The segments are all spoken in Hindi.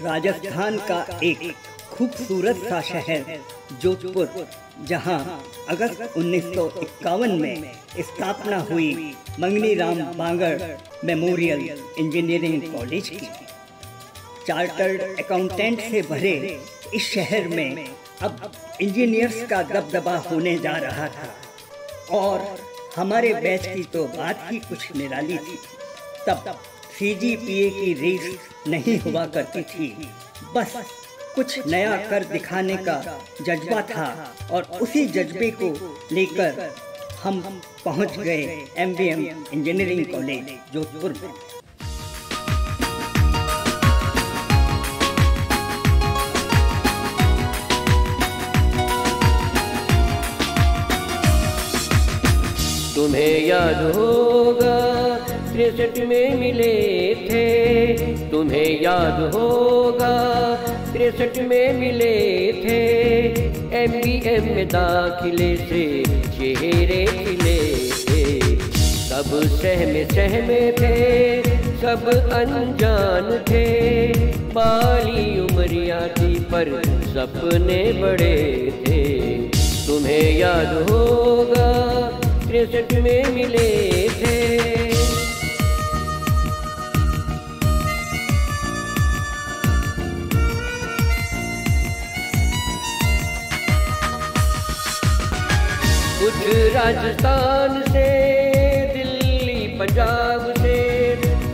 राजस्थान का एक खूबसूरत सा शहर जोधपुर, जहां अगस्त 1951 में स्थापना हुई Mangni Ram Bangar memorial engineering college की। चार्टर्ड अकाउंटेंट से भरे इस शहर में अब इंजीनियर्स का दबदबा होने जा रहा था और हमारे बैच की तो बात ही कुछ निराली थी। तब CGPA की रेस नहीं हुआ करती थी, बस कुछ नया कर दिखाने का जज्बा था और उसी जज्बे को लेकर हम पहुंच गए MBM इंजीनियरिंग कॉलेज जोधपुर में। तुम्हें याद होगा 63 में मिले थे, तुम्हें याद होगा 63 में मिले थे। MBM में दाखिले से चेहरे खिले थे, सब सहमे थे, सब अनजान थे। बाली उमरिया थी पर सपने बड़े थे। तुम्हें याद होगा 63 में मिले थे। कुछ राजस्थान से, दिल्ली पंजाब से,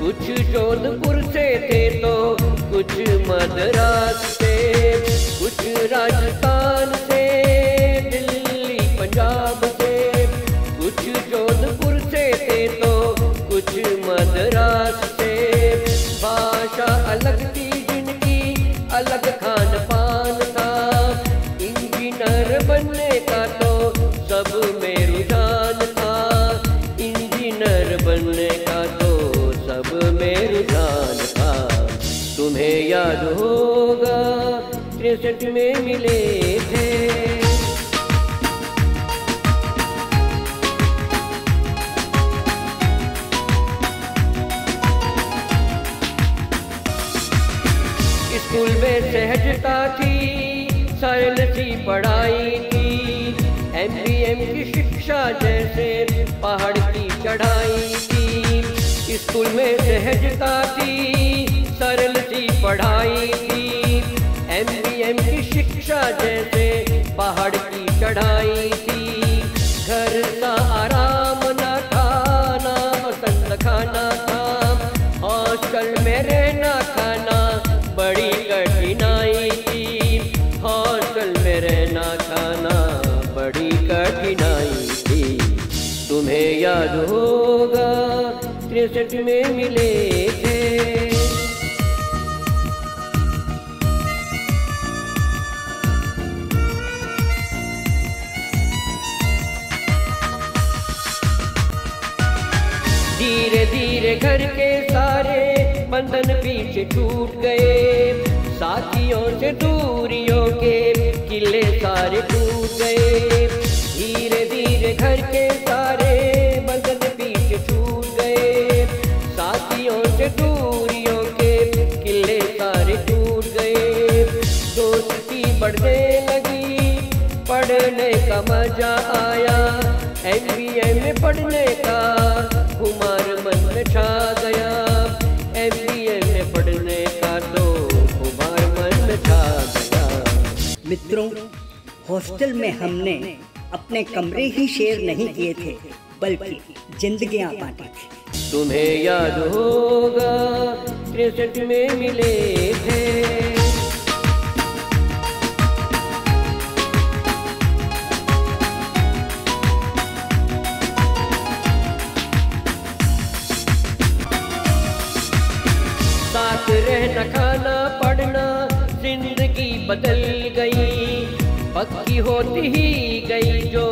कुछ जोधपुर से थे तो कुछ मद्रास से। कुछ राजस्थान से, दिल्ली पंजाब से, कुछ जोधपुर से थे तो कुछ मद्रास से। भाषा अलग थी जिनकी, अलग खान पान था। इंजीनियर बनने का तो सब में रुझान था, इंजीनियर बनने का तो सब में रुझान था। तुम्हें याद होगा 63 में मिले थे। स्कूल में सहजता थी, सरल सी पढ़ाई थी। MBM की शिक्षा जैसे पहाड़ की चढ़ाई थी। स्कूल में सहजता थी, सरल सी पढ़ाई थी। MBM की शिक्षा जैसे पहाड़ की चढ़ाई थी। घर का आराम न खाना पसंद खाना था। हॉस्टल में रहना खाना बड़ी कठिनाई थी। हॉस्टल में रहना खाना बड़ी कठिनाई थी। तुम्हें याद होगा 63 में मिले थे। धीरे धीरे घर के सारे बंधन पीछे छूट गए। साथियों से दूरियों के किले सारे टूट गए। धीरे धीरे घर के सारे बंधन पीछे छूट गए। साथियों से दूरियों के किले सारे टूट गए। दोस्ती बढ़ने लगी, पढ़ने का मजा आया। MBM में पढ़ने का खुमार मन में छा गया। MBM में पढ़ने का तो खुमार मन में छा गया। मित्रों, हॉस्टल में हमने अपने कमरे ही शेयर नहीं किए थे, बल्कि जिंदगियां बांटी थी। तुम्हें याद होगा 63 में मिले थे। साथ रहना खाना पढ़ना जिंदगी बदल गई। पक्की होती ही गई जो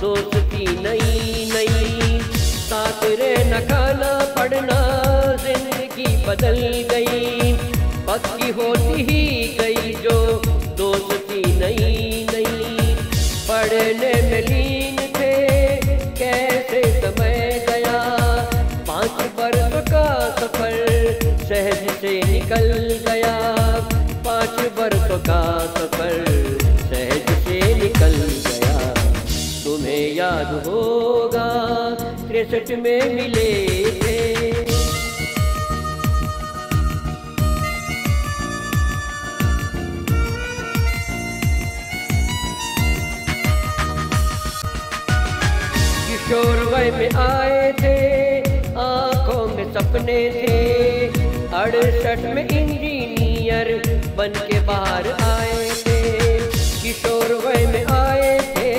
दोस्ती नई नई। साथ रहना खाना पढ़ना जिंदगी बदल गई। पक्की होती ही गई जो दोस्ती नई नई। पढ़ने में लीन थे, कैसे समय गया। 5 वर्ष का सफर सहज से निकल गया। बरसों का सफर सहज से निकल गया। तुम्हें याद होगा 63 में मिले थे। किशोर वय में आए थे, आंखों में सपने थे। 68 में इंजीनियर बन के बाहर आए थे। किशोर वय में आए थे,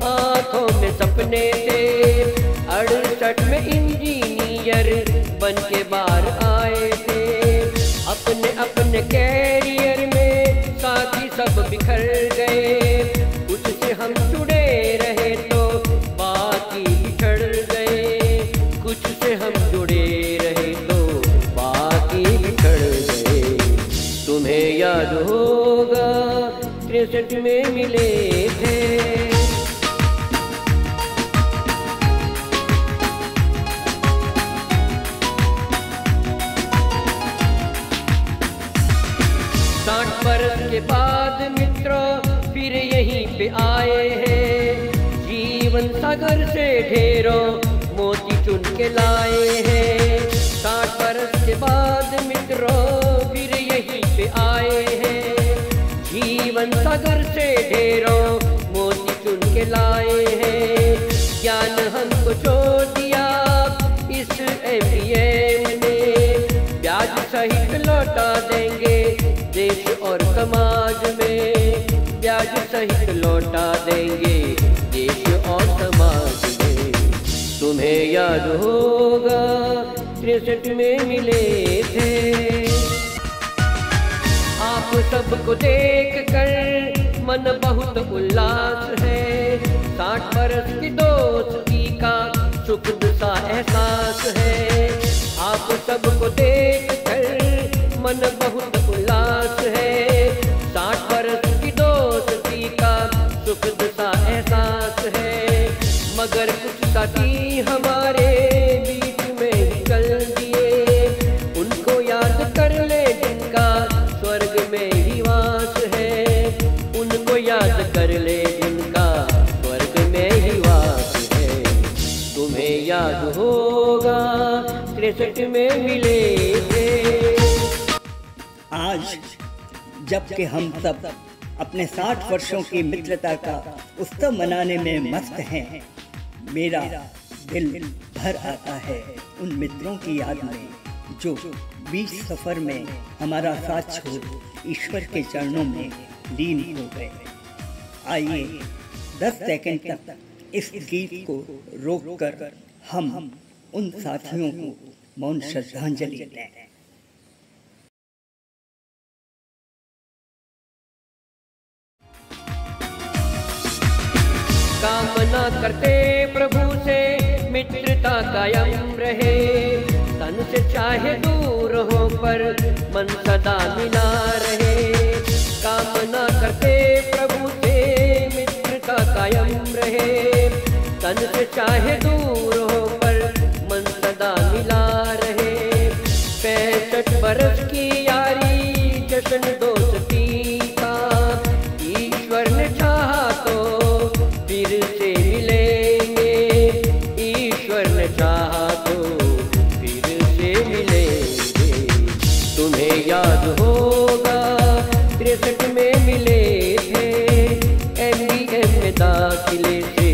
आंखों में सपने थे। 68 में इंजीनियर बन के बाहर आए थे। अपने अपने कैरियर में साथी सब बिखर गए। कुछ से हम जुड़े रहे तो बाकी बिछड़ गए। कुछ से हम जुड़े रहे तो बाकी बिछड़ गए। तुम्हें याद होगा 63 में मिले थे। के बाद मित्रों फिर यहीं पे आए हैं। जीवन सागर से ढेरों मोती चुन के लाए हैं। 60 बरस के बाद मित्रों फिर यहीं पे आए हैं। जीवन सागर से ढेरों मोती चुन के लाए हैं। ज्ञान हमको जो दिया इस MBM ने, ब्याज सहित लौटा देंगे देश और समाज में। ब्याज सहित लौटा देंगे देश और समाज में। तुम्हें याद होगा 63 में मिले थे। आप सबको देख कर मन बहुत उल्लास है। 60 बरस की दोस्ती का सुख सा एहसास है। आप सबको देख कर मन बहुत उल्लास है। 60 बरस की दोस्ती का सुख सा एहसास है। मगर कुछ साथी हमारे बीच में निकल दिए। उनको याद कर ले जिनका स्वर्ग में ही वास है। उनको याद कर ले जिनका स्वर्ग में ही वास है। तुम्हें याद होगा 63 में मिले थे। आज जबकि हम सब अपने 60 वर्षों की मित्रता का उत्सव मनाने में मस्त हैं, मेरा दिल भर आता है उन मित्रों की याद में जो बीच सफर में हमारा साथ छोड़ ईश्वर के चरणों में लीन हो गए। आइए 10 सेकंड तक इस गीत को रोककर हम उन साथियों को मौन श्रद्धांजलि दें। कामना करते प्रभु से मित्रता कायम रहे। तन से चाहे दूर हो पर मन सदा मिला रहे। कामना करते प्रभु से मित्रता कायम रहे। तन से चाहे दूर हो पर मन सदा मिला रहे। 65 बरस की यारी जश्न दोस्ती का ईश्वर ने चाहा तो फिर से मिलेंगे। ईश्वर ने चाहा तो फिर से मिलेंगे। तुम्हें याद होगा 63 में मिले थे। MBM में दाखिले से